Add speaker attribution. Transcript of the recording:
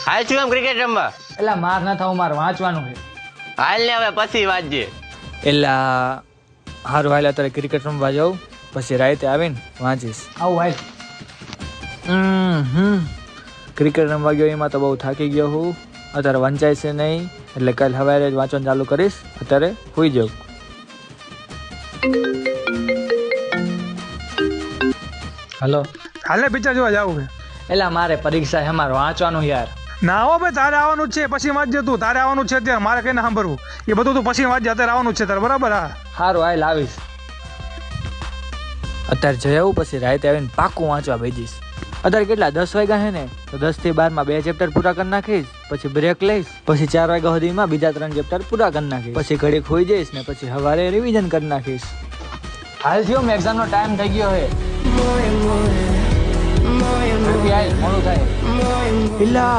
Speaker 1: હાલ છું એમ ક્રિકેટ રમવા.
Speaker 2: એટલે માર ના થાવ, મારે વાંચવાનું છે.
Speaker 1: હાલ ને હવે પછી વાંચજે.
Speaker 3: એટલે હારું હાલ અત્યારે ક્રિકેટ રમવા જાઉં, પછી રાતે આવીને વાંચીશ.
Speaker 2: આવું હાલ.
Speaker 3: ક્રિકેટ રમવા ગયો એમાં તો બહુ થાકી ગયો હું. અત્યારે વંચાય છે નહીં, એટલે કાલ સવારે જ વાંચવાનું ચાલુ કરીશ. અત્યારે સુઈ જાઉં.
Speaker 2: હલો.
Speaker 4: હાલે પિક્ચર જોવા જાવું છે.
Speaker 2: એટલે મારે પરીક્ષા છે, મારે વાંચવાનું યાર.
Speaker 4: ના હો ભાઈ, તારે આવવાનું જ છે, પછી વાંચજે તું. તારે આવવાનું જ છે અત્યારે, મારે કઈને સાંભળવું એ બધું તું પછી વાંચજે. અત્યારે આવવાનું જ છે તારે, બરાબર? હા
Speaker 2: સારું હાલ આવીશ.
Speaker 3: અત્યારે જઈ આવું, પછી રાતે આવીને પાકું વાંચવા બેસીશ. અત્યારે કેટલા 10 વાગ્યા છે ને, તો 10 થી 12 માં 2 ચેપ્ટર પૂરા કરી નાખીશ. પછી બ્રેક લઈશ, પછી 4 વાગ્યા સુધીમાં બીજા 3 ચેપ્ટર પૂરા કરી નાખીશ. પછી ઘડીક હોઈ જઈશ ને પછી સવારે રિવિઝન કરી નાખીશ.
Speaker 2: હાલ થયો, એક્ઝામ નો ટાઈમ થઈ ગયો છે. મોડું થાય.
Speaker 3: હિલા